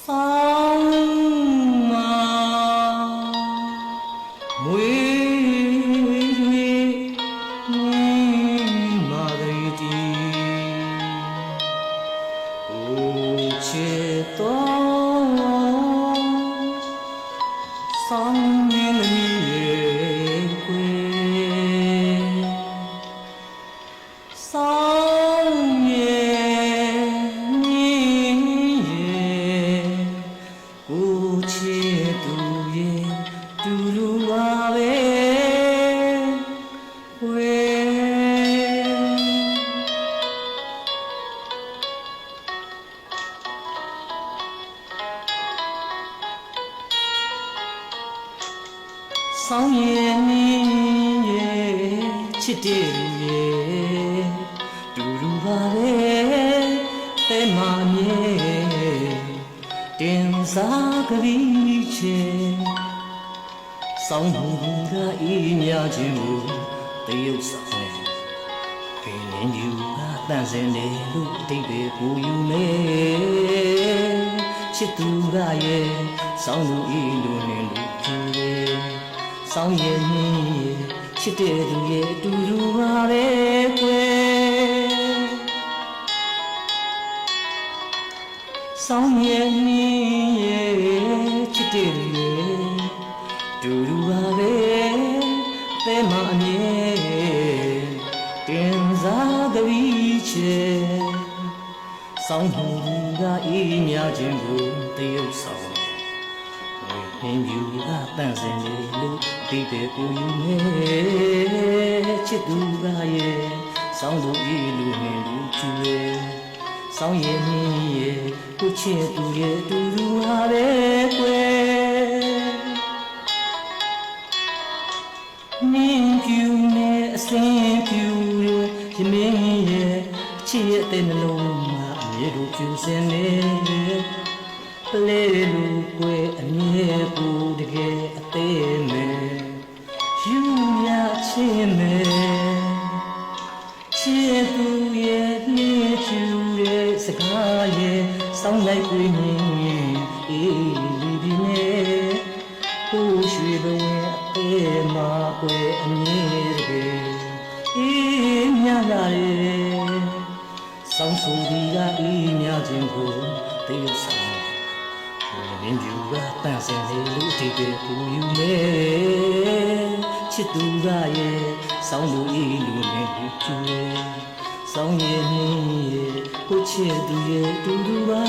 ဆောင်မမွေမာဂရီတီဦးချစ်တော်ဆောင်မင်းသမီးရဲ့ကွယ်ဆောင်ရဲ့ညီရဲ့ဦးချစ်သူရဲ့တူလူပါပဲကွယ်ဆောင်ရဲ့ညီရဲ့ချစ်တဲ့လူရဲ့တူလူပါပဲပဲမမြဲတင်စားကလေးချေဆောင်မှုကအေးမြခြင်းကိုတရုပ်ဆောင်နေပင်ရင်ယူကတန့်စင်နေလို့အတိတ်ပဲကိုယူနေချစ်သူကရဲ့ဆောင်သူဤလိုနေလို့ကြည့်ရဲ့ဆောင်ရဲ့နှင်းချစ်တဲ့သူရဲ့အတူတူပါပဲကွယ်ဆောင်ရဲ့နှင်းရဲ့ချစ်တဲ့သူရဲ့တူတူပါပဲပဲမအမြဲတင်စားကလေးချေဆောင်မှုကအေးမြခြင်းကိုတရုပ်ဆောင်ဟင်းယူကတန့်စင်နေလို့ဒီတဲ့ကိုယူနေချစ်သူကရဲ့ဆောင်းသူဤလူနှင့်လူချူရဲ့ဆောင်းရဲ့နှင်းရဲ့ကိုချစ်သူရဲ့တူတူဟာပဲကွယ်နင်းပြူနဲ့အစင်းပြူရဲ့ရမင်းရဲ့ချစ်ရဲ့တဲ့နှလုံးမှာအမြဲတမ်းပြူစင်နေပလေလူကွယ်အမြဲကိုတကယ်အသေးမဲ့ယူရချင်းမဲ့ချစ်သူရဲ့နှင်းဖြူရဲ့စကားရဲ့စောင်းလိုက်ကိုမြင်အေးဒီနဲ့ကိုရွှေဘဝအသေးမှာကွယ်အမြဲတကယ်အေးမြလာရဲ့ဆောင်းဆုံဒီကအေးမြခြင်းကိုတေးဆောင်မင်းယူကတန့်စင်နေလို့အတိတ်ကိုကိုယူနေချစ်သူကရဲ့ဆောင်းသူဤလူနဲ့ကိုချူရဲ့ဆောင်းရဲ့နှင်းရဲ့ကိုချစ်သူရဲ့တူတူပါ